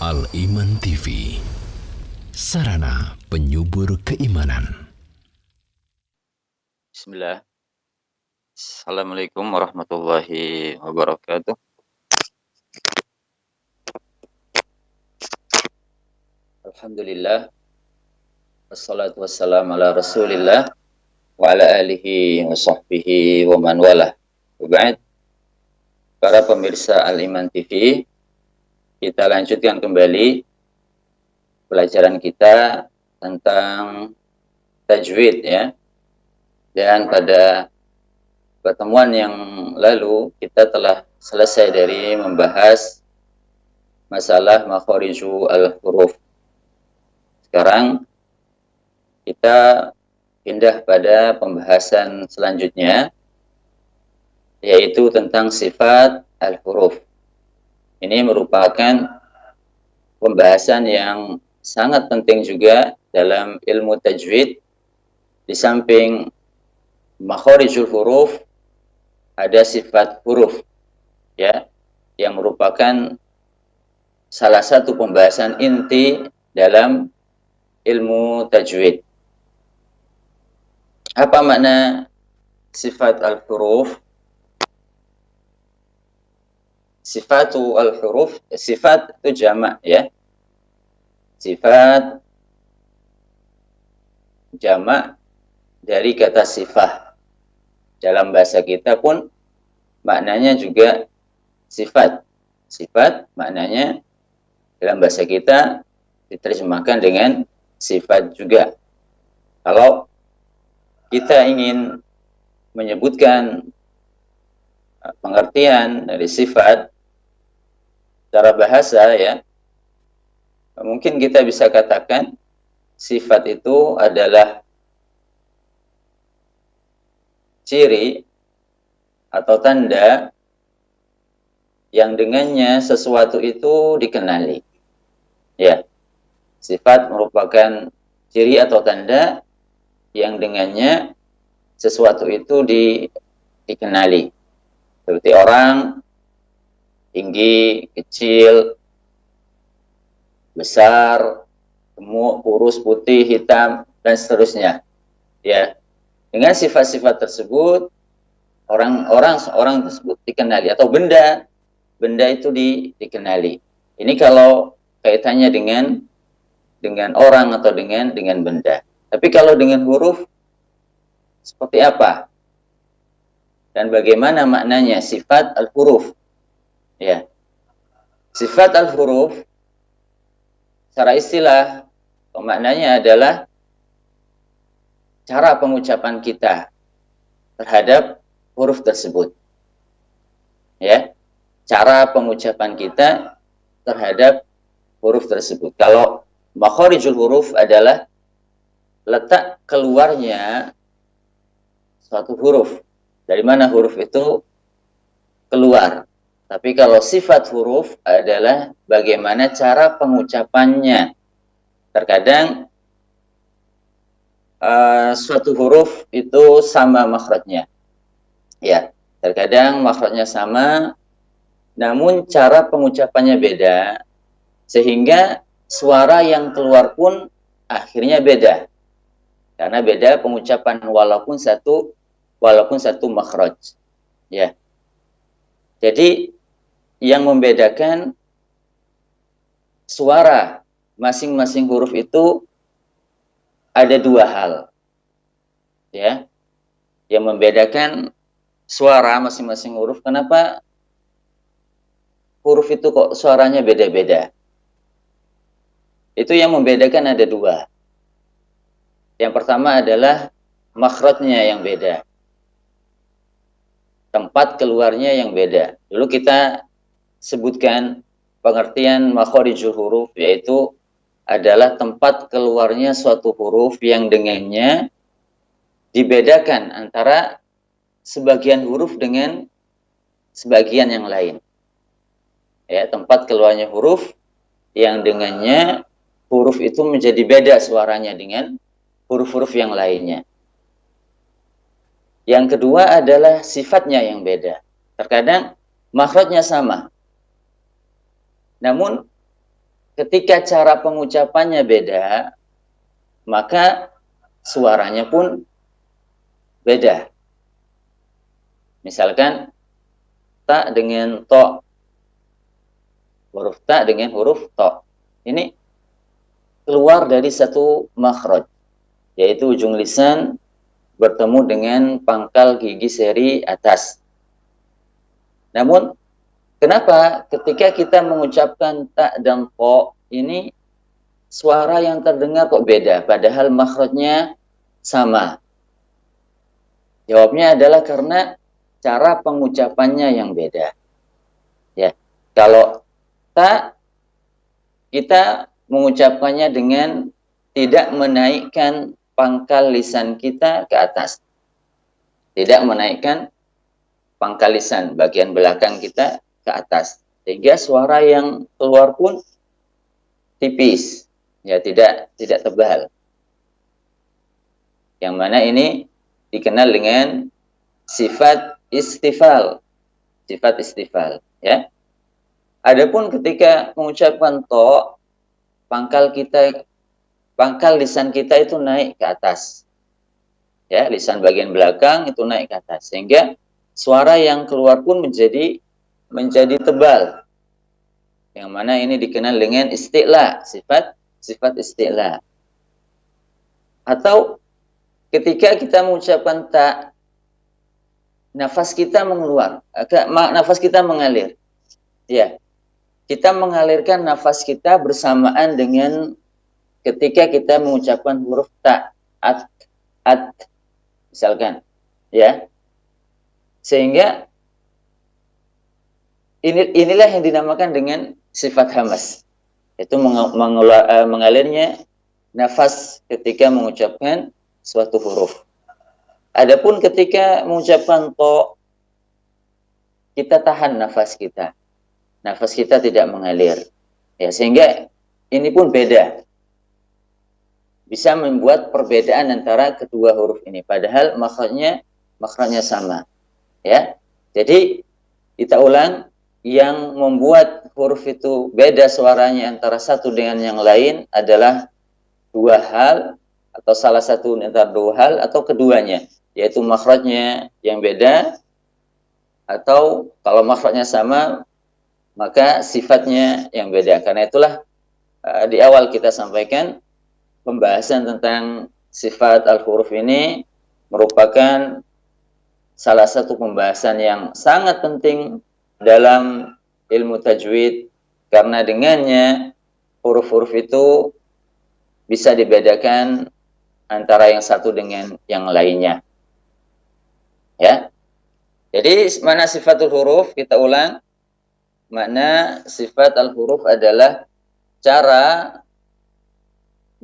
Al-Iman TV, sarana penyubur keimanan. Bismillah. Assalamualaikum warahmatullahi wabarakatuh. Alhamdulillah. Wassalatu wassalamu ala rasulillah wa ala alihi wa sahbihi wa man walah. Waba'id. Para pemirsa Al-Iman TV, kita lanjutkan kembali pelajaran kita tentang tajwid ya. Dan pada pertemuan yang lalu kita telah selesai dari membahas masalah makhariju al-huruf. Sekarang kita pindah pada pembahasan selanjutnya, yaitu tentang sifat al-huruf. Ini merupakan pembahasan yang sangat penting juga dalam ilmu tajwid. Di samping makharijul huruf, ada sifat huruf ya, yang merupakan salah satu pembahasan inti dalam ilmu tajwid. Apa makna sifat al-huruf? Sifatu al-huruf, sifat itu jamak ya. Sifat jamak dari kata sifah. Dalam bahasa kita pun maknanya juga sifat. Sifat maknanya dalam bahasa kita diterjemahkan dengan sifat juga. Kalau kita ingin menyebutkan pengertian dari sifat secara bahasa ya, mungkin kita bisa katakan sifat itu adalah ciri atau tanda yang dengannya sesuatu itu dikenali. Ya, sifat merupakan ciri atau tanda yang dengannya sesuatu itu dikenali. Seperti orang tinggi, kecil, besar, gemuk, kurus, putih, hitam, dan seterusnya. Ya, dengan sifat-sifat tersebut orang tersebut dikenali, atau benda itu dikenali. Ini kalau kaitannya dengan orang atau dengan benda. Tapi kalau dengan huruf seperti apa? Dan bagaimana maknanya sifat al-huruf? Ya. Sifat al-huruf secara istilah maknanya adalah cara pengucapan kita terhadap huruf tersebut. Ya. Cara pengucapan kita terhadap huruf tersebut. Kalau makharijul huruf adalah letak keluarnya suatu huruf. Dari mana huruf itu keluar. Tapi kalau sifat huruf adalah bagaimana cara pengucapannya. Terkadang suatu huruf itu sama makhrajnya. Ya, terkadang makhrajnya sama, namun cara pengucapannya beda, sehingga suara yang keluar pun akhirnya beda. Karena beda pengucapan walaupun satu makhraj. Ya. Jadi yang membedakan suara masing-masing huruf itu ada dua hal. Ya. Yang membedakan suara masing-masing huruf, kenapa huruf itu kok suaranya beda-beda? Itu yang membedakan ada dua. Yang pertama adalah makhrajnya yang beda. Tempat keluarnya yang beda. Dulu kita sebutkan pengertian makharijul huruf, yaitu adalah tempat keluarnya suatu huruf yang dengannya dibedakan antara sebagian huruf dengan sebagian yang lain. Ya, tempat keluarnya huruf yang dengannya huruf itu menjadi beda suaranya dengan huruf-huruf yang lainnya. Yang kedua adalah sifatnya yang beda. Terkadang makhrajnya sama, namun ketika cara pengucapannya beda, maka suaranya pun beda. Misalkan ta dengan to, huruf ta dengan huruf to. Ini keluar dari satu makhraj, yaitu ujung lisan bertemu dengan pangkal gigi seri atas. Namun, kenapa ketika kita mengucapkan ta dan to ini suara yang terdengar kok beda, padahal makhrajnya sama? Jawabnya adalah karena cara pengucapannya yang beda. Ya, kalau ta kita mengucapkannya dengan tidak menaikkan pangkal lisan kita ke atas. Tidak menaikkan pangkal lisan bagian belakang kita ke atas. Sehingga suara yang keluar pun tipis, ya tidak tebal. Yang mana ini dikenal dengan sifat istifal. Sifat istifal, ya. Adapun ketika mengucapkan to, pangkal lisan kita itu naik ke atas. Ya, lisan bagian belakang itu naik ke atas, sehingga suara yang keluar pun menjadi tebal. Yang mana ini dikenal dengan isti'la, sifat isti'la. Atau ketika kita mengucapkan ta, nafas kita mengalir. Ya. Kita mengalirkan nafas kita bersamaan dengan ketika kita mengucapkan huruf ta, at, misalkan, ya. Sehingga inilah yang dinamakan dengan sifat hamas. Itu mengalirnya nafas ketika mengucapkan suatu huruf. Adapun ketika mengucapkan to, kita tahan nafas kita. Nafas kita tidak mengalir. Ya, sehingga ini pun beda. Bisa membuat perbedaan antara kedua huruf ini. Padahal makhrajnya sama. Ya. Jadi kita ulang, yang membuat huruf itu beda suaranya antara satu dengan yang lain adalah dua hal, atau salah satu antara dua hal, atau keduanya, yaitu makhrajnya yang beda, atau kalau makhrajnya sama, maka sifatnya yang beda. Karena itulah di awal kita sampaikan pembahasan tentang sifat al-huruf ini merupakan salah satu pembahasan yang sangat penting dalam ilmu tajwid, karena dengannya huruf-huruf itu bisa dibedakan antara yang satu dengan yang lainnya. Ya. Jadi mana sifatul huruf? Kita ulang. Makna sifat al-huruf adalah cara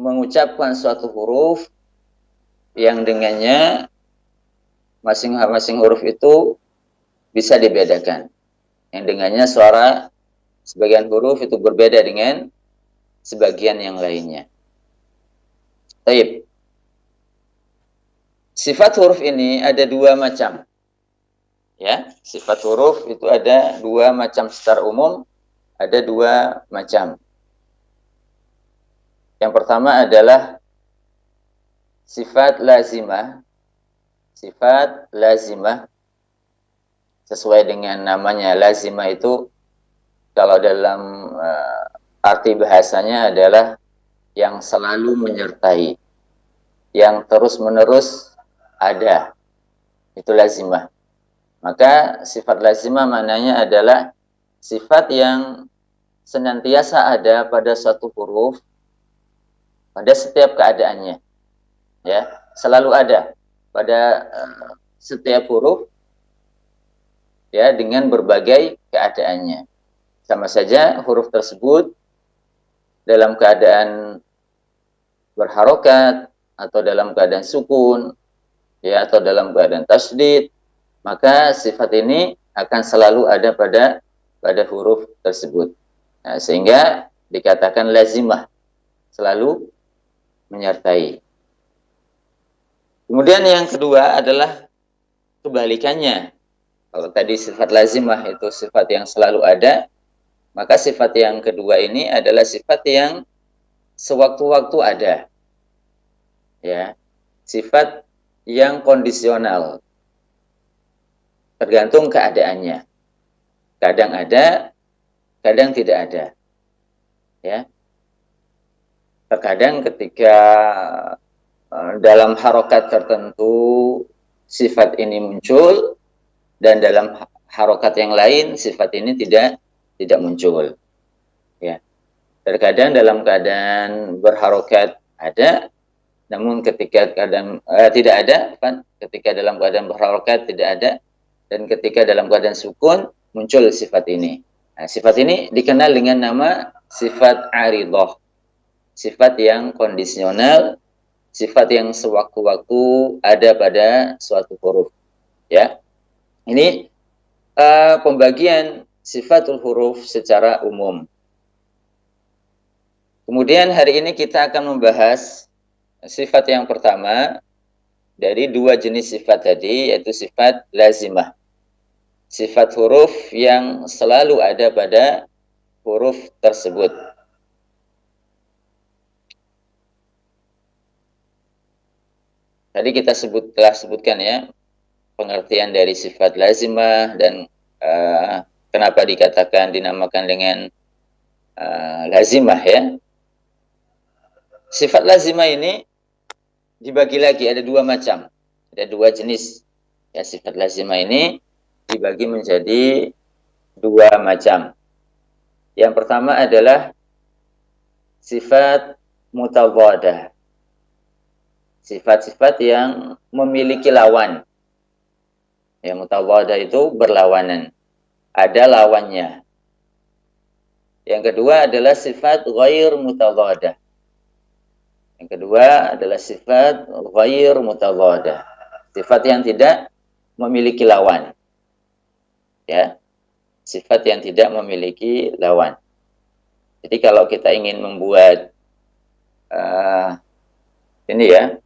mengucapkan suatu huruf yang dengannya masing-masing huruf itu bisa dibedakan. Yang dengannya suara sebagian huruf itu berbeda dengan sebagian yang lainnya. Baik. Sifat huruf ini ada dua macam. Ya, sifat huruf itu ada dua macam secara umum, ada dua macam. Yang pertama adalah sifat lazimah. Sifat lazimah sesuai dengan namanya, lazimah itu kalau dalam arti bahasanya adalah yang selalu menyertai, yang terus-menerus ada. Itu lazimah. Maka sifat lazimah maknanya adalah sifat yang senantiasa ada pada suatu huruf pada setiap keadaannya. Ya, selalu ada pada setiap huruf, ya, dengan berbagai keadaannya. Sama saja huruf tersebut dalam keadaan berharokat atau dalam keadaan sukun, ya, atau dalam keadaan tasydid, maka sifat ini akan selalu ada pada huruf tersebut. Nah, sehingga dikatakan lazimah, selalu menyertai. Kemudian yang kedua adalah kebalikannya. Kalau tadi sifat lazimah itu sifat yang selalu ada, Maka sifat yang kedua ini adalah sifat yang sewaktu-waktu ada. Ya. Sifat yang kondisional. Tergantung keadaannya. Kadang ada, kadang tidak ada. Ya. Terkadang ketika dalam harokat tertentu sifat ini muncul, dan dalam harokat yang lain sifat ini tidak muncul. Ya. Terkadang dalam keadaan berharokat ada, namun ketika keadaan tidak ada, kan? Ketika dalam keadaan berharokat tidak ada, dan ketika dalam keadaan sukun muncul sifat ini. Nah, sifat ini dikenal dengan nama sifat aridah, sifat yang kondisional, sifat yang sewaktu-waktu ada pada suatu huruf. Ya, ini pembagian sifatul huruf secara umum. Kemudian hari ini kita akan membahas sifat yang pertama dari dua jenis sifat tadi, yaitu sifat lazimah. Sifat huruf yang selalu ada pada huruf tersebut. Tadi kita telah sebutkan ya pengertian dari sifat lazimah dan kenapa dinamakan dengan lazimah ya. Sifat lazimah ini dibagi lagi, ada dua macam, ada dua jenis. Ya, sifat lazimah ini dibagi menjadi dua macam. Yang pertama adalah sifat mutadhadah. Sifat-sifat yang memiliki lawan. Ya, mutadhadah itu berlawanan. Ada lawannya. Yang kedua adalah sifat ghair mutadhadah. Yang kedua adalah sifat ghair mutadhadah. Sifat yang tidak memiliki lawan. Ya. Sifat yang tidak memiliki lawan. Jadi kalau kita ingin membuat ini ya,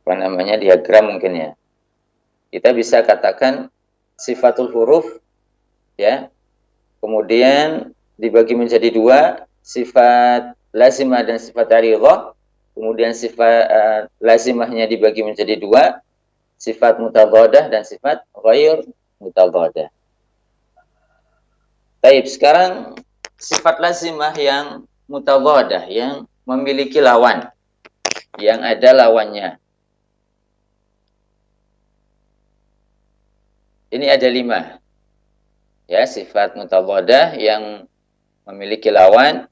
apa namanya, diagram mungkin ya. Kita bisa katakan sifatul huruf ya. Kemudian dibagi menjadi dua, sifat lazimah dan sifat aridah. Kemudian sifat lazimahnya dibagi menjadi dua, sifat mutadhadah dan sifat ghair mutadhadah. Baik, sekarang sifat lazimah yang mutadhadah, yang memiliki lawan, yang ada lawannya. Ini ada 5. Ya, sifat mutadhadah yang memiliki lawan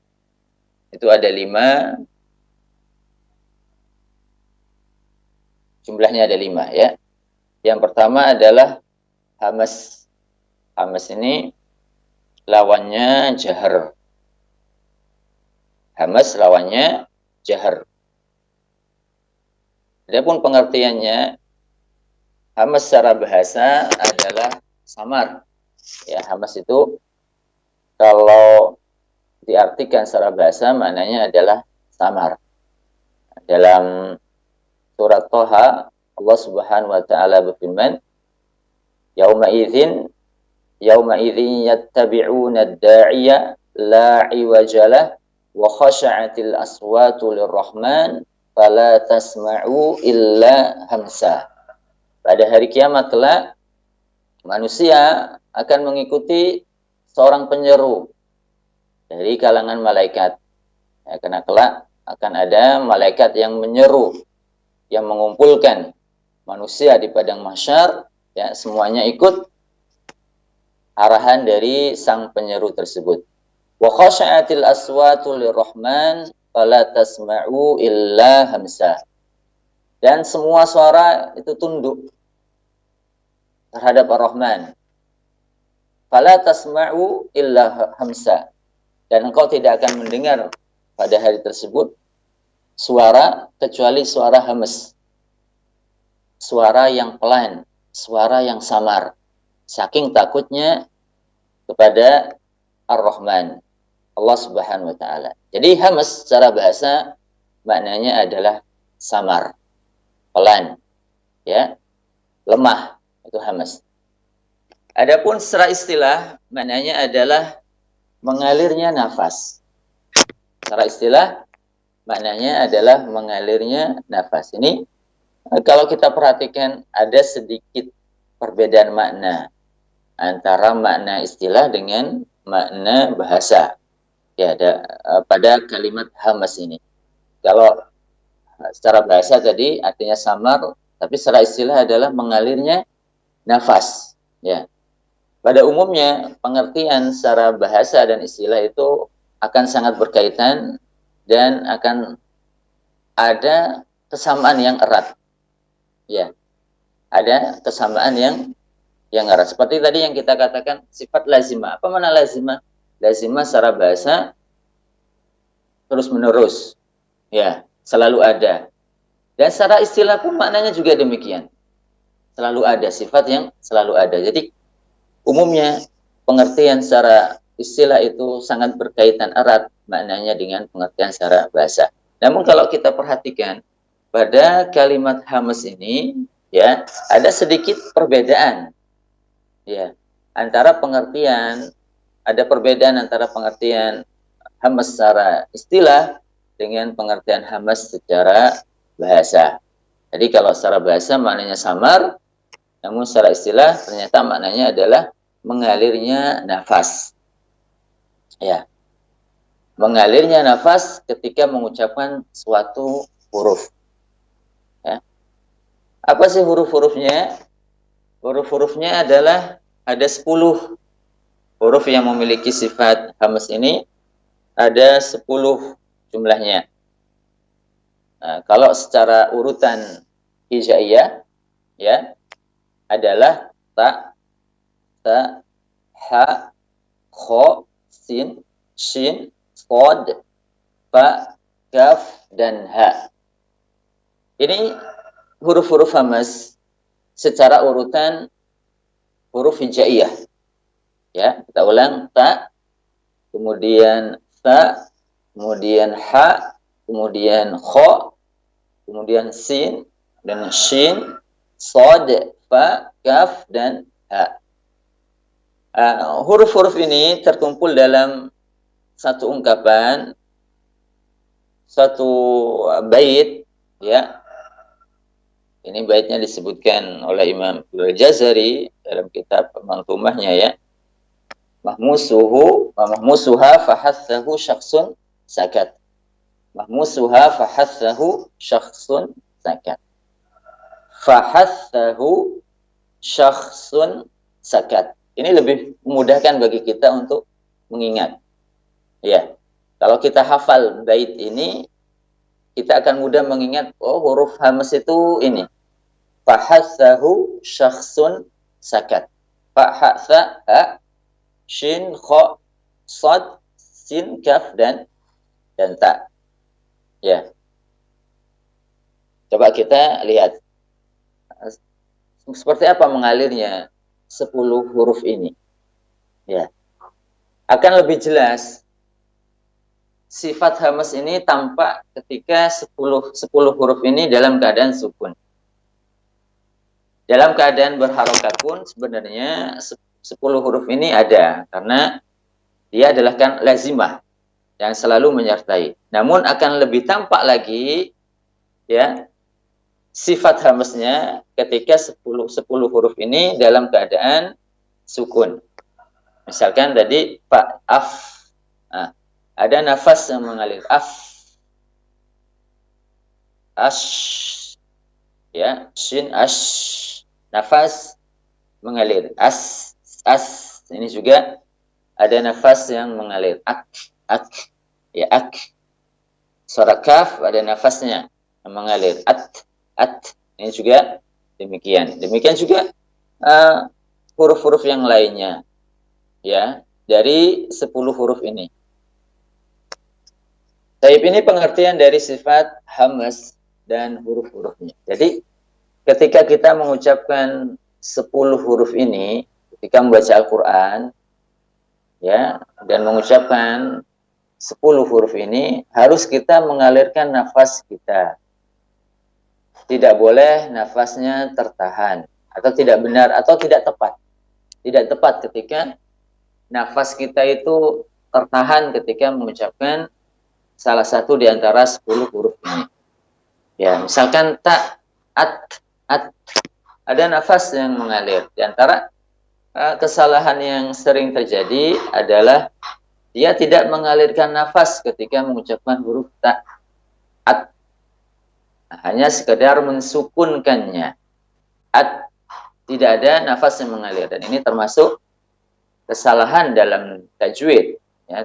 itu ada 5. Jumlahnya ada 5 ya. Yang pertama adalah hamas. Hamas ini lawannya jahar. Hamas lawannya jahar. Adapun pengertiannya, hamas secara bahasa adalah samar. Ya, hamas itu kalau diartikan secara bahasa maknanya adalah samar. Dalam surat Thaha, Allah Subhanahu wa taala berfirman, yauma idzin yattabi'una ad-da'iya la iwajalah wa khasha'atil aswatu lirrahman fala tasma'u illa hamsa. Pada hari kiamat kelak manusia akan mengikuti seorang penyeru dari kalangan malaikat. Ya, karena kelak akan ada malaikat yang menyeru, yang mengumpulkan manusia di padang mahsyar, ya, semuanya ikut arahan dari sang penyeru tersebut. Wa khasha'atil aswatu lirrahman fala tasma'u illa hamsa. Dan semua suara itu tunduk terhadap Ar-Rahman. Fala tasma'u illa hamsa. Dan engkau tidak akan mendengar pada hari tersebut suara kecuali suara hamas. Suara yang pelan, suara yang samar. Saking takutnya kepada Ar-Rahman, Allah Subhanahu wa taala. Jadi hamas secara bahasa maknanya adalah samar, pelan, ya, lemah, itu hamas. Adapun secara istilah maknanya adalah mengalirnya nafas. Secara istilah maknanya adalah mengalirnya nafas. Ini kalau kita perhatikan ada sedikit perbedaan makna antara makna istilah dengan makna bahasa. Ya, ada pada kalimat hamas ini. Kalau secara bahasa tadi artinya samar, tapi secara istilah adalah mengalirnya nafas. Ya. Pada umumnya pengertian secara bahasa dan istilah itu akan sangat berkaitan dan akan ada kesamaan yang erat. Ya. Ada kesamaan yang erat. Seperti tadi yang kita katakan sifat lazimah. Apa makna lazimah? Lazimah secara bahasa terus menerus. Ya, selalu ada. Dan secara istilah pun maknanya juga demikian. Selalu ada, sifat yang selalu ada. Jadi umumnya pengertian secara istilah itu sangat berkaitan erat maknanya dengan pengertian secara bahasa. Namun kalau kita perhatikan pada kalimat hamas ini, ya, ada sedikit perbedaan. Ya, antara pengertian, ada perbedaan antara pengertian hamas secara istilah dengan pengertian hamas secara bahasa. Jadi kalau secara bahasa maknanya samar, namun secara istilah ternyata maknanya adalah mengalirnya nafas. Ya, mengalirnya nafas ketika mengucapkan suatu huruf. Ya. Apa sih huruf-hurufnya? Huruf-hurufnya adalah ada 10 huruf yang memiliki sifat hamas ini, ada 10 jumlahnya. Nah, kalau secara urutan hijaiyah, ya, adalah ta, ha, kho, sin, shin, sod, fa, kaf, dan ha. Ini huruf-huruf hamas secara urutan huruf hijaiyah. Ya, kita ulang, ta, kemudian fa, kemudian ha, kemudian kho, kemudian sin, dan shin, sod, fa, kaf, dan ha. Huruf-huruf ini terkumpul dalam satu ungkapan, satu bait, ya. Ini baitnya disebutkan oleh Imam Al-Jazari dalam kitab Manzumahnya, ya. Mahmusuha fahathahu syakhsun sakat. Mahmusuha fahathahu syakhsun sakat. Fahathahu syakhsun sakat. Ini lebih memudahkan bagi kita untuk mengingat. Ya, kalau kita hafal bait ini, kita akan mudah mengingat, oh, huruf hamas itu ini. Fahathahu syakhsun sakat. Fahatha, ha, shin, kho, sad, sin, kaf, dan ta. Ya. Coba kita lihat. Seperti apa mengalirnya 10 huruf ini. Ya. Akan lebih jelas sifat hamas ini tampak ketika 10 huruf ini dalam keadaan sukun. Dalam keadaan berharokat pun sebenarnya 10 huruf ini ada, karena dia adalah kan lazimah yang selalu menyertai. Namun akan lebih tampak lagi, ya, sifat hamasnya ketika 10 huruf ini dalam keadaan sukun. Misalkan tadi fa, af. Nah, ada nafas yang mengalir, af. Ash. Ya, shin, ash. Nafas mengalir, as. Ini juga ada nafas yang mengalir, ak. Ya, ak. Suara kaf ada nafasnya yang mengalir, at. Ini juga demikian. Demikian juga huruf-huruf yang lainnya, ya, dari 10 huruf ini. Taib ini pengertian dari sifat hamas dan huruf-hurufnya. Jadi ketika kita mengucapkan 10 huruf ini, ketika membaca Al-Quran, ya, dan mengucapkan 10 huruf ini, harus kita mengalirkan nafas kita. Tidak boleh nafasnya tertahan, atau tidak benar, atau tidak tepat. tidak tepat ketika nafas kita itu tertahan ketika mengucapkan salah satu di antara 10 huruf ini. Ya, misalkan ta, at, ada nafas yang mengalir. Di antara kesalahan yang sering terjadi adalah dia tidak mengalirkan nafas ketika mengucapkan huruf ta, at. Hanya sekedar mensukunkannya. At, tidak ada nafas yang mengalir. Dan ini termasuk kesalahan dalam tajwid. Ya,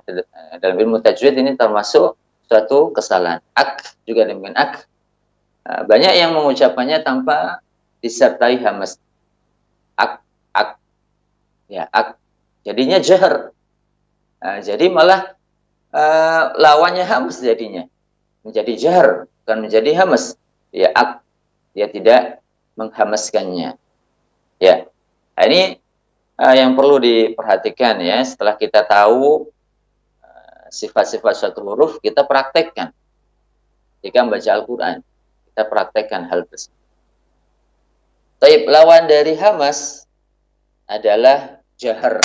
dalam ilmu tajwid ini termasuk suatu kesalahan. Ak juga demikian ak. Banyak yang mengucapannya tanpa disertai hamas. Ak, ak. Ya, ak. Jadinya jahar. Jadi malah lawannya hamas jadinya. Menjadi jahar, bukan menjadi hamas. Ya, ak. Dia tidak menghamaskannya. Ya. Nah, ini yang perlu diperhatikan ya. Setelah kita tahu sifat-sifat suatu huruf, kita praktekkan. Jika membaca Al-Quran, kita praktekkan hal tersebut. Taib, lawan dari hamas adalah jahar.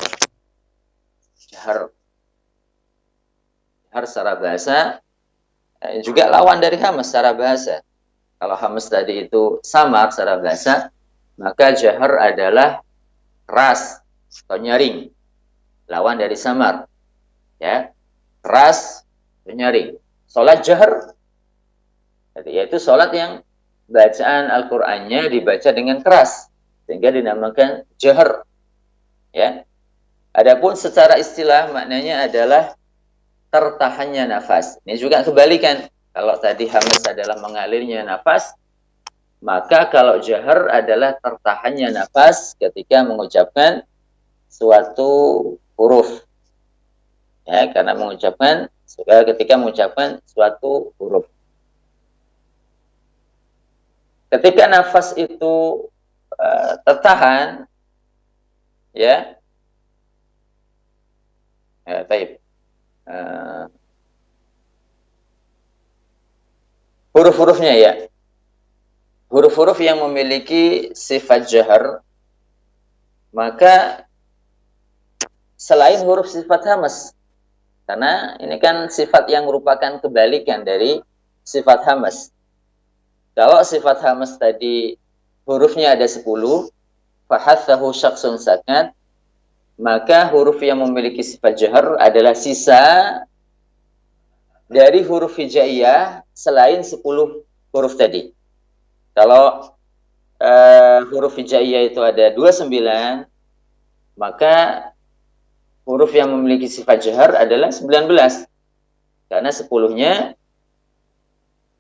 Jahar. Jahar secara bahasa juga lawan dari hamas secara bahasa. Kalau hamas tadi itu samar secara bahasa, maka jahar adalah keras atau nyaring. Lawan dari samar. Ya. Keras atau nyaring. Salat jahar, yaitu salat yang bacaan Al-Qur'annya dibaca dengan keras sehingga dinamakan jahar. Ya. Adapun secara istilah maknanya adalah tertahannya nafas. Ini juga kebalikan. Kalau tadi hamas adalah mengalirnya nafas, maka kalau jahar adalah tertahannya nafas ketika mengucapkan suatu huruf. Ya, karena ketika mengucapkan suatu huruf. Ketika nafas itu tertahan, ya, baik. Huruf-hurufnya ya. Huruf-huruf yang memiliki sifat jahar, maka selain huruf sifat hamas, karena ini kan sifat yang merupakan kebalikan dari sifat hamas. Kalau sifat hamas tadi hurufnya ada 10, fahathahu syakhsun sakat, maka huruf yang memiliki sifat jahar adalah sisa dari huruf hijaiyah selain 10 huruf tadi. Kalau huruf hijaiyah itu ada 29, maka huruf yang memiliki sifat jahar adalah 19. Karena 10-nya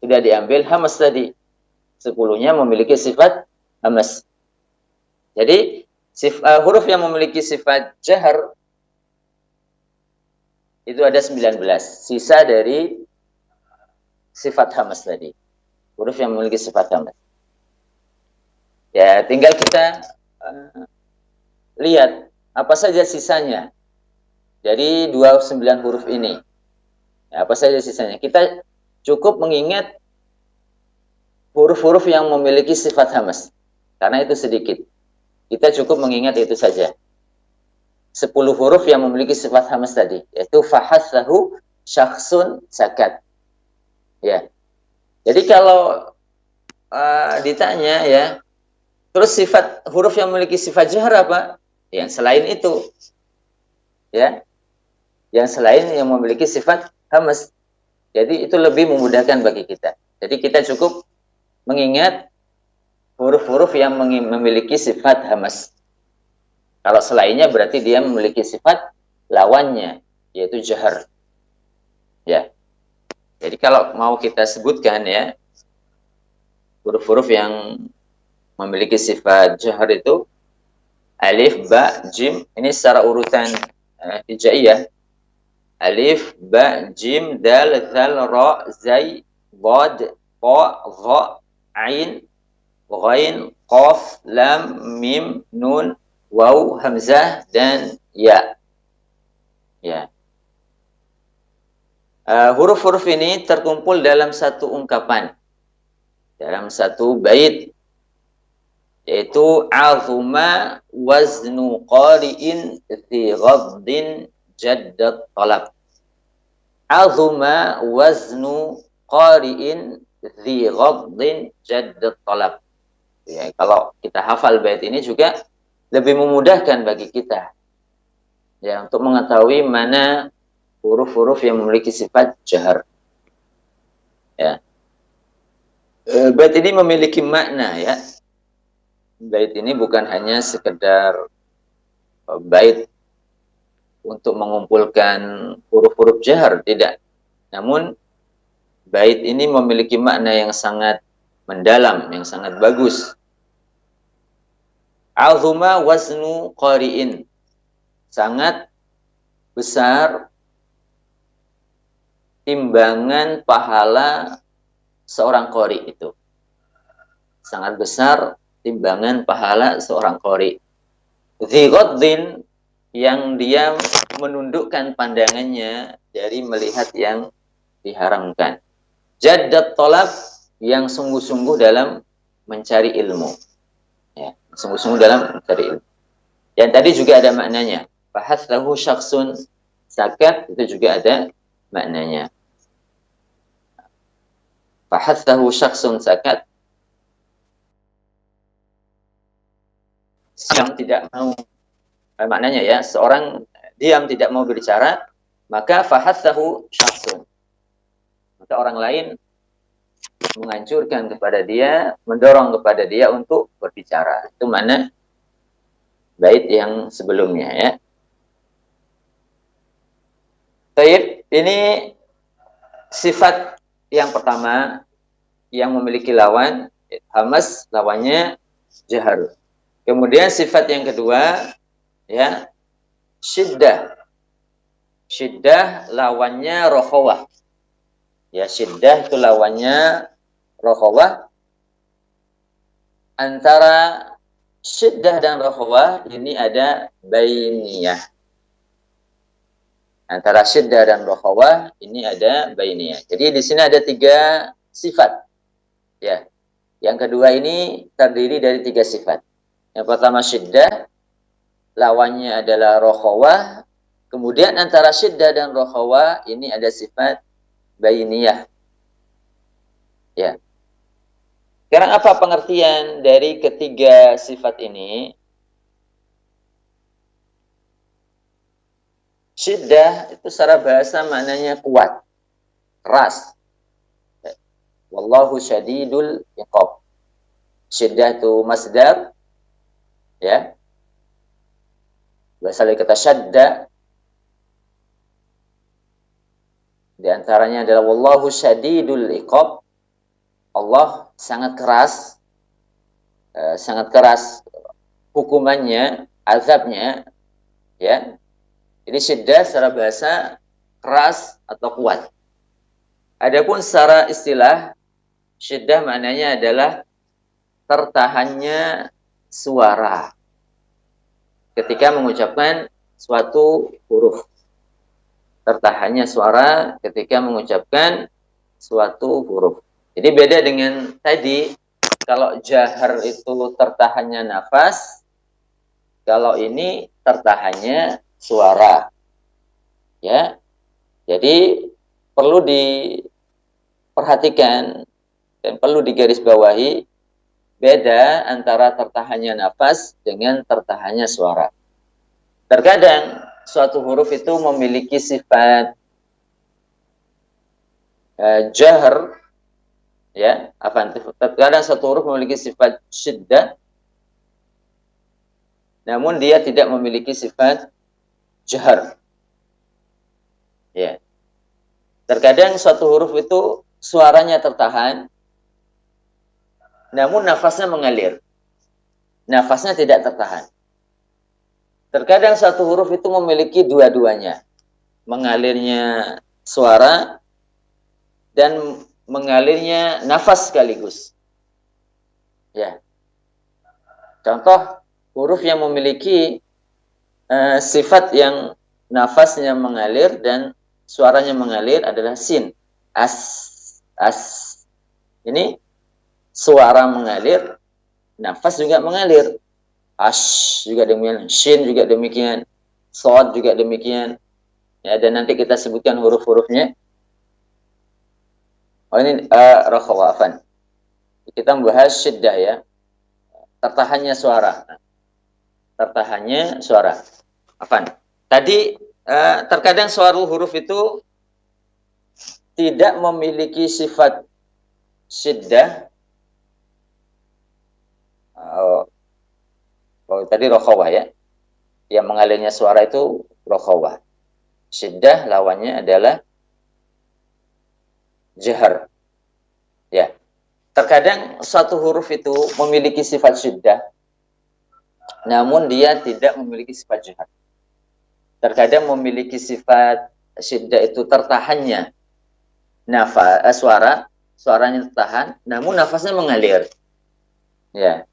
sudah diambil hamas tadi. 10-nya memiliki sifat hamas. Jadi huruf yang memiliki sifat jahar itu ada 19. Sisa dari sifat hamas tadi. Huruf yang memiliki sifat hamas. Ya, tinggal kita lihat apa saja sisanya dari 29 huruf ini. Ya, apa saja sisanya. Kita cukup mengingat huruf-huruf yang memiliki sifat hamas. Karena itu sedikit. Kita cukup mengingat itu saja. 10 huruf yang memiliki sifat hamas tadi. Yaitu fahathahu syakhsun sakat. Ya. Jadi kalau ditanya ya, terus sifat huruf yang memiliki sifat jahar apa? Yang selain itu. Ya. Yang selain yang memiliki sifat hamas. Jadi itu lebih memudahkan bagi kita. Jadi kita cukup mengingat huruf-huruf yang memiliki sifat hamas. Kalau selainnya berarti dia memiliki sifat lawannya, yaitu jahar. Ya. Jadi kalau mau kita sebutkan ya, huruf-huruf yang memiliki sifat jahar itu alif, ba, jim. Ini secara urutan hijaiyah. Alif, ba, jim, dal, zal, ra, zai, bod, qa, dha, ain, ghain, qaf, lam, mim, nun, waw, hamzah, dan ya. Ya. Huruf-huruf ini terkumpul dalam satu ungkapan, dalam satu bait. yaitu azuma waznu qari'in dhi ghaddin jaddat talab. Azuma waznu qari'in dhi ghaddin jaddat talab. Ya, kalau kita hafal bait ini juga lebih memudahkan bagi kita ya untuk mengetahui mana huruf-huruf yang memiliki sifat jahar. Ya. Bait ini memiliki makna ya. Bait ini bukan hanya sekedar bait untuk mengumpulkan huruf-huruf jahar, tidak. Namun bait ini memiliki makna yang sangat mendalam, yang sangat bagus. Azuma waznu qari'in. Sangat besar timbangan pahala seorang qari itu. Sangat besar timbangan pahala seorang qari. Dhi ghaddin, yang dia menundukkan pandangannya dari melihat yang diharamkan. Jaddat talab, yang sungguh-sungguh dalam mencari ilmu. Ya, sungguh-sungguh dalam mencari ilmu. Dan tadi juga ada maknanya. Fahathahu syakhsun sakat, itu juga ada maknanya. Fahathahu syakhsun sakat, yang tidak mau, maknanya ya, seorang diam tidak mau berbicara, maka fahathahu syakhsun, maka orang lain menganjurkan kepada dia, mendorong kepada dia untuk berbicara. Itu mana bait yang sebelumnya ya. Taib, ini sifat yang pertama yang memiliki lawan, hamas lawannya jahar. Kemudian sifat yang kedua ya, syiddah. Syiddah lawannya rokhawah. Ya, syiddah itu lawannya rokhawah. Antara syiddah dan rokhawah ini ada bainiyah. Antara syiddah dan rokhawah ini ada bainiyah. Jadi di sini ada 3 sifat. Ya. Yang kedua ini terdiri dari 3 sifat. Yang pertama syiddah, lawannya adalah rokhawah. Kemudian antara syiddah dan rokhawah ini ada sifat bainiyah. Ya. Sekarang apa pengertian dari ketiga sifat ini? Syiddah itu secara bahasa maknanya kuat, keras. Wallahu syadidul iqab. Syiddah itu masdar, ya. Berasal dari kata syadda. Di antaranya adalah wallahu syadidul iqab. Allah sangat keras hukumannya, azabnya, ya. Ini syiddah secara bahasa keras atau kuat. Adapun secara istilah, syiddah maknanya adalah tertahannya suara ketika mengucapkan suatu huruf. Tertahannya suara ketika mengucapkan suatu huruf. Jadi beda dengan tadi, kalau jahar itu tertahannya nafas, kalau ini tertahannya suara. Ya. Jadi perlu diperhatikan dan perlu digarisbawahi beda antara tertahannya nafas dengan tertahannya suara. Terkadang suatu huruf itu memiliki sifat jahar, ya, terkadang satu huruf memiliki sifat syiddah, namun dia tidak memiliki sifat jahar. Ya. Terkadang suatu huruf itu suaranya tertahan, namun nafasnya mengalir. Nafasnya tidak tertahan. Terkadang satu huruf itu memiliki dua-duanya. Mengalirnya suara dan mengalirnya nafas sekaligus. Ya. Contoh huruf yang memiliki sifat yang nafasnya mengalir dan suaranya mengalir adalah sin. As. Ini suara mengalir, nafas juga mengalir. Ash juga demikian, shin juga demikian, sod juga demikian. Ya, dan nanti kita sebutkan huruf-hurufnya. Oh ini rakhawafan. Kita membahas syiddah ya. Tertahannya suara. Tertahannya suara. Afan. Tadi terkadang suara huruf itu tidak memiliki sifat syiddah. Tadi rokhawah ya. Yang mengalirnya suara itu rokhawah. Syiddah lawannya adalah jahar. Ya. Terkadang suatu huruf itu memiliki sifat syiddah, namun dia tidak memiliki sifat jahar. Terkadang memiliki sifat syiddah itu tertahannya nafas, suaranya tertahan, namun nafasnya mengalir. Ya.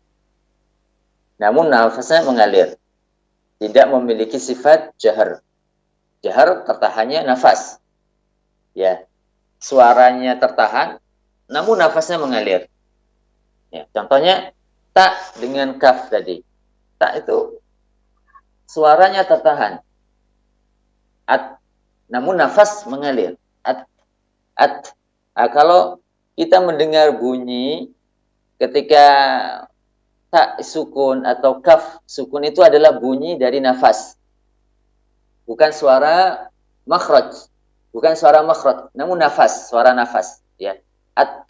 Namun nafasnya mengalir. Tidak memiliki sifat jahar. Jahar tertahannya nafas. Ya. Suaranya tertahan, namun nafasnya mengalir. Ya, contohnya tak dengan kaf tadi. Tak itu suaranya tertahan. At, namun nafas mengalir. At. Kalau kita mendengar bunyi ketika tak sukun atau kaf sukun itu adalah bunyi dari nafas. Bukan suara makhraj. Bukan suara makhraj, namun nafas, suara nafas, ya. Ak.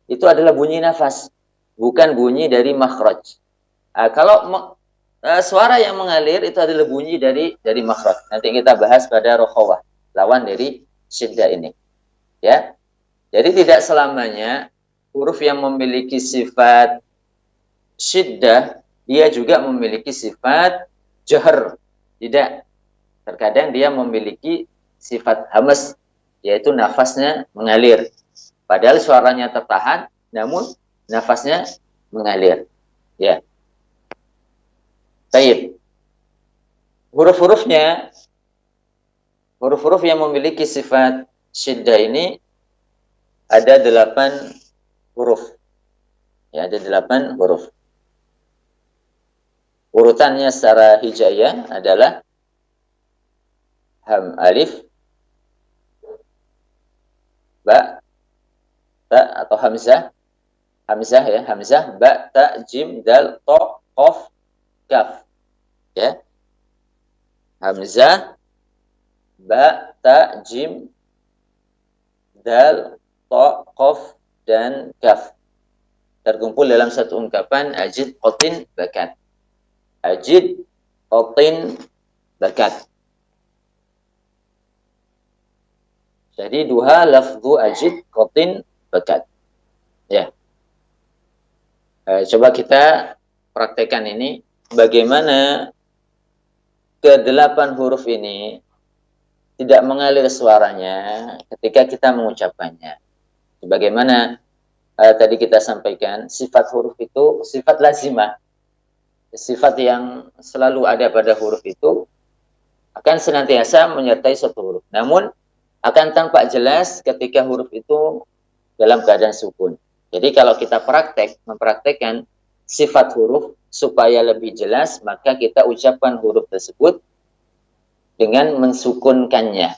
Itu adalah bunyi nafas, bukan bunyi dari makhraj. Kalau suara yang mengalir itu adalah bunyi dari makhraj. Nanti kita bahas pada rokhawah, lawan dari syiddah ini. Ya. Jadi tidak selamanya huruf yang memiliki sifat syiddah dia juga memiliki sifat jahar. Tidak. Terkadang dia memiliki sifat hamas, yaitu nafasnya mengalir. Padahal suaranya tertahan, namun nafasnya mengalir. Ya. Baik. Huruf-huruf yang memiliki sifat syiddah ini ada 8 huruf. Ya, ada 8 huruf. Urutannya secara hijaiyah adalah ham alif, ba, ta atau hamzah, ya, hamzah, ba, ta, jim, dal, to, qaf, kaf. Ya. Hamzah, ba, ta, jim, dal, to, qaf, dan kaf. Terkumpul dalam satu ungkapan ajid, qatin, bakat. Ajid, qatin, bakat. Jadi duha lafzu ajid qatin bakat. Ya. Coba kita praktekkan ini bagaimana ke-8 huruf ini tidak mengalir suaranya ketika kita mengucapkannya. Bagaimana tadi kita sampaikan sifat huruf itu sifat lazimah. Sifat yang selalu ada pada huruf itu akan senantiasa menyertai suatu huruf. Namun akan tampak jelas ketika huruf itu dalam keadaan sukun. Jadi kalau kita mempraktekkan sifat huruf supaya lebih jelas, maka kita ucapkan huruf tersebut dengan mensukunkannya.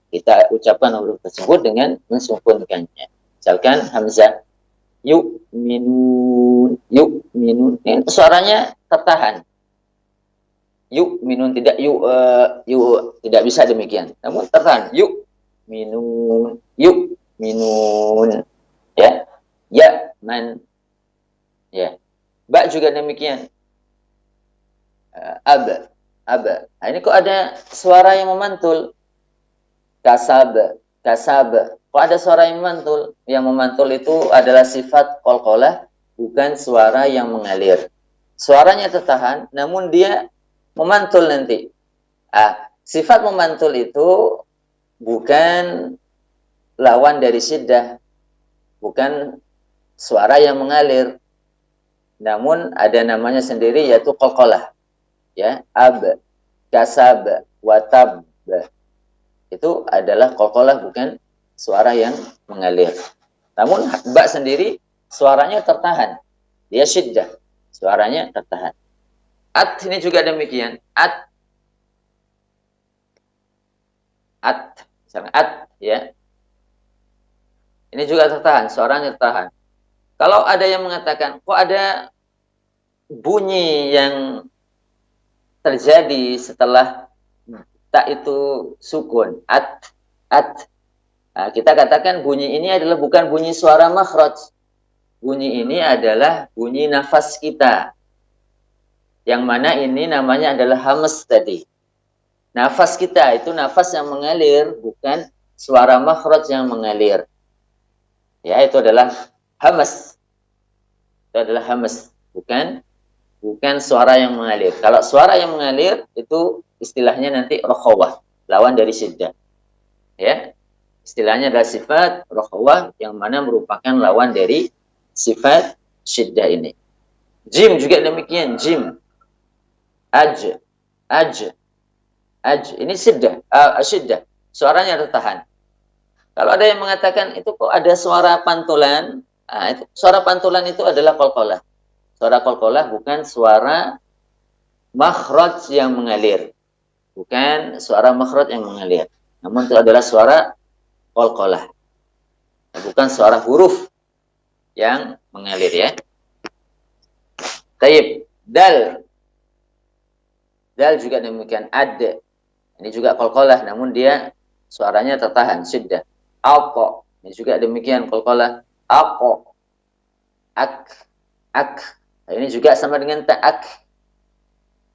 Kita ucapkan huruf tersebut dengan mensukunkannya. Misalkan hamzah, yuk minun. Ini suaranya tertahan. Yuk minun, tidak yuk tidak bisa demikian. Namun tertahan. Yuk minun, ya, man, ya, ba juga demikian, ab. Nah, ini kok ada suara yang memantul, kasab, kok ada suara yang memantul. Yang memantul itu adalah sifat qalqalah, bukan suara yang mengalir. Suaranya tertahan, namun dia memantul nanti. Sifat memantul itu bukan lawan dari syiddah, bukan suara yang mengalir, namun ada namanya sendiri yaitu qalqalah. Ya, ab, kasab, watab. Itu adalah qalqalah, bukan suara yang mengalir. Namun ba sendiri suaranya tertahan. Dia syiddah, suaranya tertahan. At ini juga demikian. At, misalnya at, ya. Ini juga tertahan, suaranya tertahan. Kalau ada yang mengatakan, kok ada bunyi yang terjadi setelah tak itu sukun, at. Nah, kita katakan bunyi ini adalah bukan bunyi suara makhraj. Bunyi ini adalah bunyi nafas kita. Yang mana ini namanya adalah hamas tadi. Nafas kita itu nafas yang mengalir, bukan suara makhraj yang mengalir. Ya, itu adalah hamas. Itu adalah hamas, bukan suara yang mengalir. Kalau suara yang mengalir itu istilahnya nanti rokhawah, lawan dari syiddah. Ya. Istilahnya adalah sifat rokhawah yang mana merupakan lawan dari sifat syiddah ini. Jim juga demikian, jim. Aj. Ini syiddah, syiddah. Suaranya tertahan. Kalau ada yang mengatakan itu kok ada suara pantulan, suara pantulan itu adalah qalqalah. Suara qalqalah bukan suara makhraj yang mengalir. Bukan suara makhraj yang mengalir. Namun itu adalah suara qalqalah. Bukan suara huruf yang mengalir, ya. Taib. Dal juga demikian. Ad. Ini juga qalqalah, namun dia suaranya tertahan, syiddah. Alqa. Ini juga demikian qalqalah. Alqa. Ak. Ini juga sama dengan ta'ak.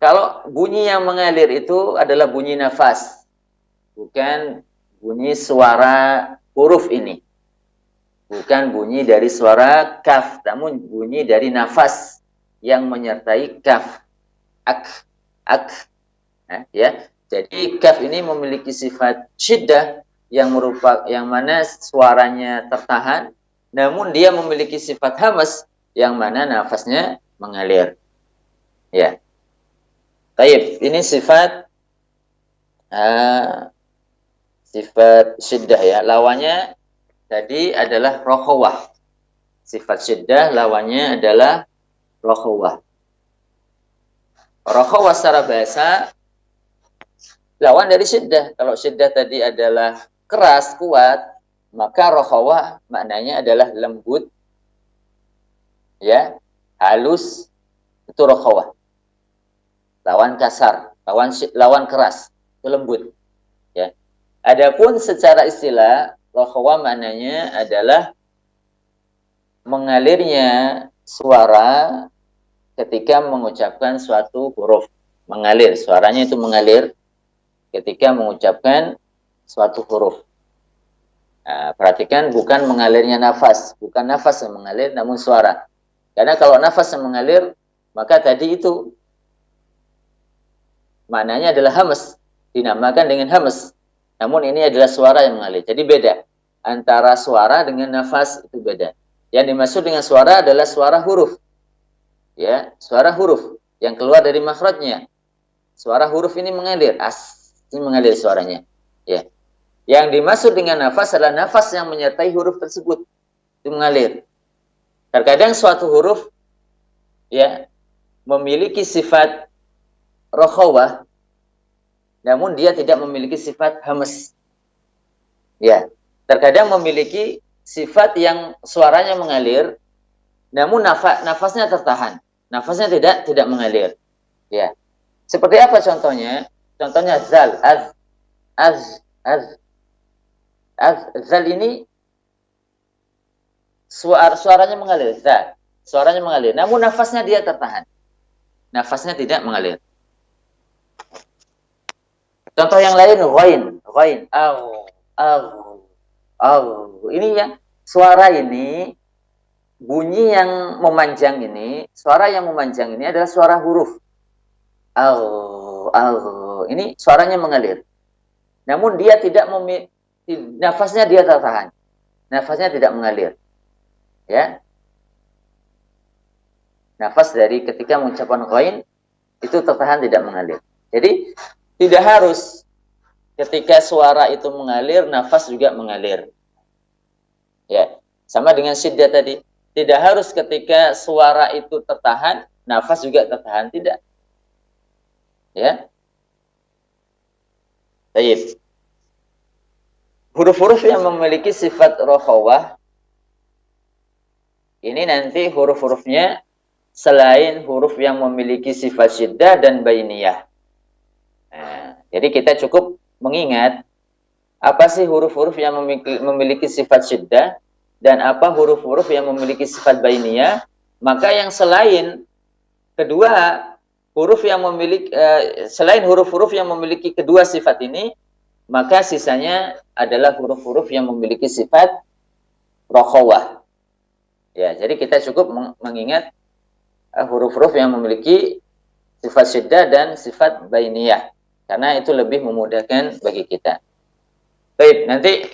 Kalau bunyi yang mengalir itu adalah bunyi nafas. Bukan bunyi suara huruf ini. Bukan bunyi dari suara kaf, namun bunyi dari nafas yang menyertai kaf. Ak. Ya. Jadi kaf ini memiliki sifat syiddah yang mana suaranya tertahan, namun dia memiliki sifat hamas yang mana nafasnya mengalir. Ya. Baik, ini sifat syiddah, ya. Lawannya tadi adalah rokhawah. Sifat syiddah lawannya adalah rokhawah. Rokhawah secara bahasa lawan dari syiddah. Kalau syiddah tadi adalah keras, kuat, maka rokhawah maknanya adalah lembut, ya, halus, itu rokhawah. Lawan kasar, lawan keras, itu lembut. Ya. Adapun secara istilah, rokhawah maknanya adalah mengalirnya suara ketika mengucapkan suatu huruf. Mengalir, suaranya itu mengalir ketika mengucapkan suatu huruf. Nah, perhatikan bukan mengalirnya nafas, bukan nafas yang mengalir, namun suara. Karena kalau nafas yang mengalir, maka tadi itu maknanya adalah hamas, dinamakan dengan hamas. Namun ini adalah suara yang mengalir. Jadi beda antara suara dengan nafas, itu beda. Yang dimaksud dengan suara adalah suara huruf. Ya, suara huruf yang keluar dari makhrajnya. Suara huruf ini mengalir, ini mengalir suaranya. Ya. Yang dimaksud dengan nafas adalah nafas yang menyertai huruf tersebut. Itu mengalir. Terkadang suatu huruf, ya, memiliki sifat rokhawah, namun dia tidak memiliki sifat hamas. Ya, terkadang memiliki sifat yang suaranya mengalir, namun nafasnya tertahan. Nafasnya tidak mengalir. Ya. Seperti apa contohnya? Contohnya zal, zal ini suaranya mengalir, zal. Suaranya mengalir, namun nafasnya dia tertahan. Nafasnya tidak mengalir. Contoh yang lain, ghain, ini ya, suara ini, bunyi yang memanjang ini, suara yang memanjang ini adalah suara huruf. Ini suaranya mengalir. Namun dia tidak nafasnya dia tertahan. Nafasnya tidak mengalir. Ya. Nafas dari ketika mengucapkan ghain itu tertahan, tidak mengalir. Jadi tidak harus ketika suara itu mengalir, nafas juga mengalir. Ya, sama dengan syiddah tadi. Tidak harus ketika suara itu tertahan, nafas juga tertahan, tidak. Ya. Baik. Huruf-huruf yang memiliki sifat rokhawah, ini nanti huruf-hurufnya selain huruf yang memiliki sifat syiddah dan bainiyah. Nah, jadi kita cukup mengingat apa sih huruf-huruf yang memiliki sifat syiddah dan apa huruf-huruf yang memiliki sifat bainiyah. Maka yang selain kedua huruf yang memiliki selain huruf-huruf yang memiliki kedua sifat ini, maka sisanya adalah huruf-huruf yang memiliki sifat rokhawah. Ya, jadi kita cukup mengingat huruf-huruf yang memiliki sifat syiddah dan sifat bainiyah, karena itu lebih memudahkan bagi kita. Baik, nanti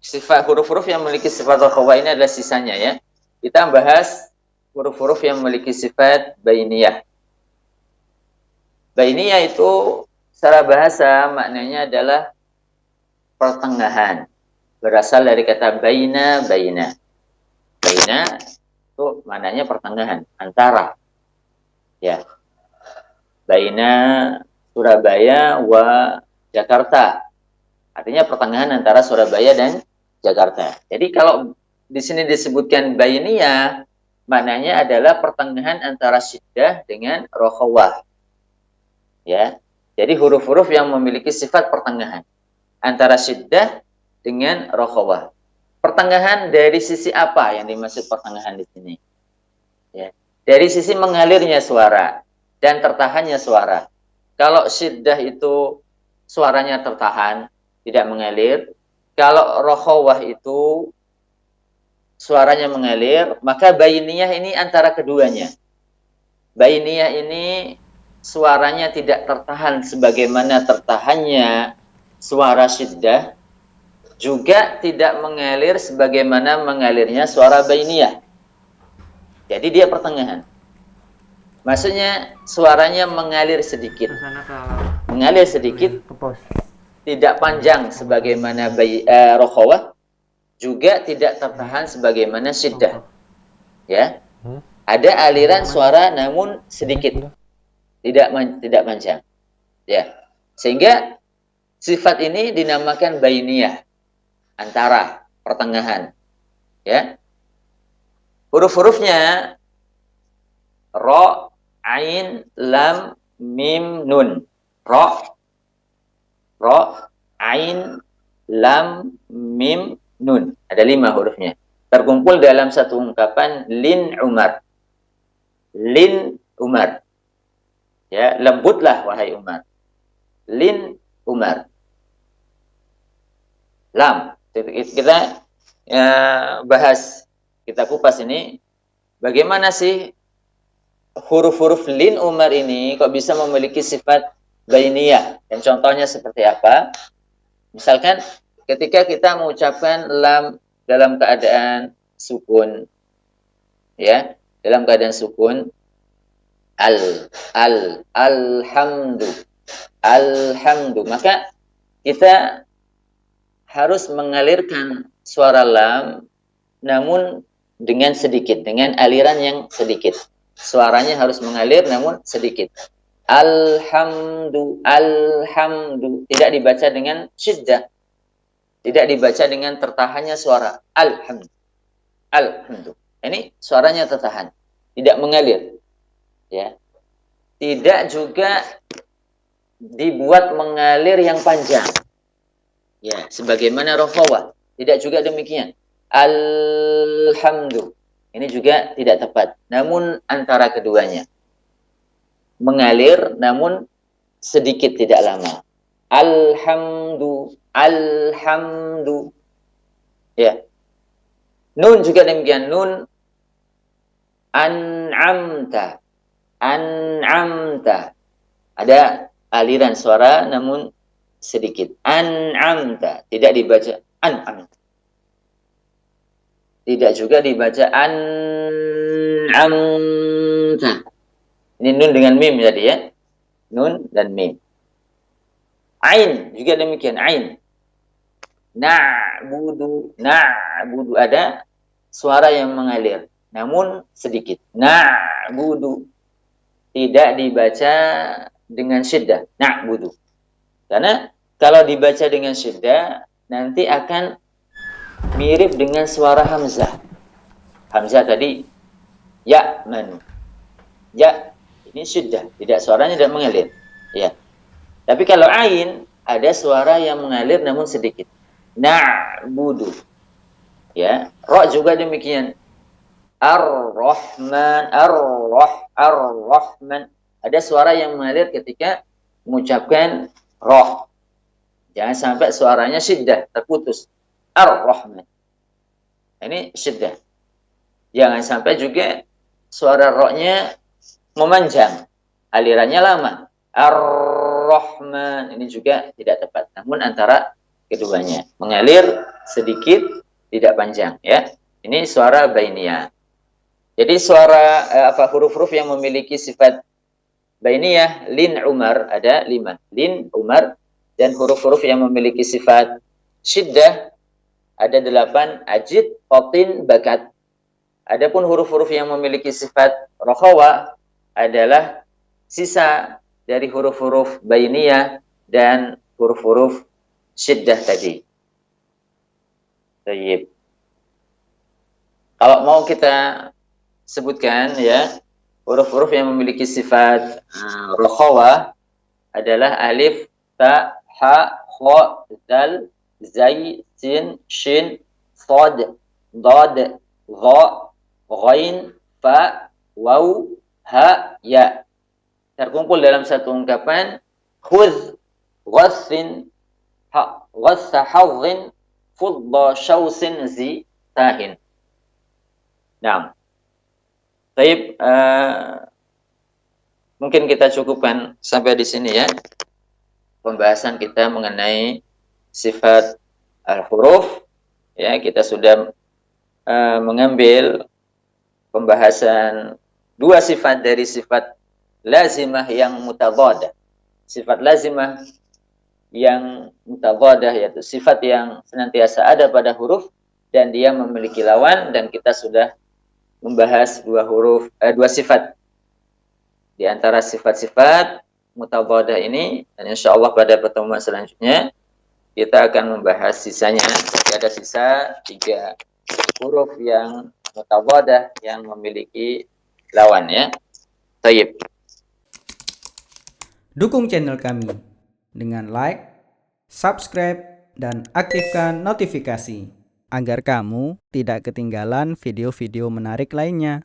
sifat huruf-huruf yang memiliki sifat rokhawah ini adalah sisanya ya. Kita bahas huruf-huruf yang memiliki sifat bainiyah. Bainiyah itu secara bahasa maknanya adalah pertengahan. Berasal dari kata baina. Baina itu maknanya pertengahan, antara. Ya. Baina Surabaya wa Jakarta. Artinya pertengahan antara Surabaya dan Jakarta. Jadi kalau di sini disebutkan bainiyah, maknanya adalah pertengahan antara syiddah dengan rokhawah. Ya. Jadi huruf-huruf yang memiliki sifat pertengahan antara syiddah dengan rokhawah. Pertengahan dari sisi apa yang dimaksud pertengahan di sini? Ya. Dari sisi mengalirnya suara dan tertahannya suara. Kalau syiddah itu suaranya tertahan, tidak mengalir. Kalau rokhawah itu suaranya mengalir, maka bainiyah ini antara keduanya. Bainiyah ini suaranya tidak tertahan sebagaimana tertahannya suara syiddah, juga tidak mengalir sebagaimana mengalirnya suara bainiyah. Jadi dia pertengahan. Maksudnya suaranya mengalir sedikit. Mengalir sedikit, tidak panjang sebagaimana rokhawah, juga tidak tertahan sebagaimana syiddah. Ya. Ada aliran suara namun sedikit. Tidak panjang. Ya. Sehingga sifat ini dinamakan bainiyah, antara, pertengahan. Ya. Huruf-hurufnya ro, ain, lam, mim, nun. Ro, ain, lam, mim, nun. Ada 5 hurufnya. Terkumpul dalam satu ungkapan lin Umar. Lin Umar. Ya, lembutlah wahai Umar. Lin Umar. Lam. Kita bahas, kita kupas ini. Bagaimana sih huruf-huruf lin Umar ini kok bisa memiliki sifat bainiyah? Dan contohnya seperti apa? Misalkan ketika kita mengucapkan lam dalam keadaan sukun, ya, dalam keadaan sukun, alhamdu, maka kita harus mengalirkan suara lam namun dengan sedikit, dengan aliran yang sedikit. Suaranya harus mengalir namun sedikit. Alhamdu, tidak dibaca dengan syiddah, tidak dibaca dengan tertahannya suara. Alhamdu. Ini suaranya tertahan, tidak mengalir. Ya. Tidak juga dibuat mengalir yang panjang. Ya, sebagaimana rokhawah, tidak juga demikian. Alhamdu. Ini juga tidak tepat. Namun antara keduanya. Mengalir namun sedikit, tidak lama. Alhamdu. Ya. Nun juga demikian. Nun an'amta. Ada aliran suara namun sedikit. An'amta. Tidak dibaca an'amta. Tidak juga dibaca an'amta. Ini nun dengan mim tadi ya. Nun dan mim. Ain juga demikian. Ain. Na'budu. Ada suara yang mengalir, namun sedikit. Na'budu. Tidak dibaca dengan syiddah. Na'budu. Karena kalau dibaca dengan syiddah, nanti akan mirip dengan suara Hamzah. Hamzah tadi, ya manu. Ya, ini syiddah. Tidak, suaranya tidak mengalir. Ya. Tapi kalau ain, ada suara yang mengalir namun sedikit. Na'budu. Ya, ra juga demikian. Ar-Rahman, Ar-Rahman. Ada suara yang mengalir ketika mengucapkan ra. Jangan sampai suaranya syiddah, terputus. Ar-Rahman. Ini syiddah. Jangan sampai juga suara ra-nya memanjang. Alirannya lama. Ar-Rahman. Ini juga tidak tepat. Namun antara keduanya. Mengalir sedikit, tidak panjang. Ya. Ini suara bainiyah. Jadi suara huruf-huruf yang memiliki sifat bainiyah, lin Umar, ada 5. Lin Umar. Dan huruf-huruf yang memiliki sifat syiddah, ada 8. Ajid, qatin, bakat. Adapun huruf-huruf yang memiliki sifat rakhawa adalah sisa dari huruf-huruf bainiyah dan huruf-huruf syiddah tadi. Baik. Kalau mau kita sebutkan ya, huruf-huruf yang memiliki sifat rakhawa adalah alif, ta, ha, kha, dal, zai, sin, shin, sad, dad, gha, ghain, fa, waw, ha, ya. Terkumpul dalam satu ungkapan, khudh, ghassin, ghassa, hawzin, fudda, syausin, zi, tahin. Nah, baik, mungkin kita cukupkan sampai di sini ya. Pembahasan kita mengenai sifat al-huruf. Ya, kita sudah mengambil pembahasan 2 sifat dari sifat lazimah yang mutadhadah. Sifat lazimah yang mutadhadah yaitu sifat yang senantiasa ada pada huruf dan dia memiliki lawan, dan kita sudah membahas 2 sifat di antara sifat-sifat mutadhadah ini, dan insyaallah pada pertemuan selanjutnya kita akan membahas sisanya. Jadi ada sisa 3 huruf yang mutadhadah yang memiliki lawan ya. Baik. Dukung channel kami dengan like, subscribe, dan aktifkan notifikasi agar kamu tidak ketinggalan video-video menarik lainnya.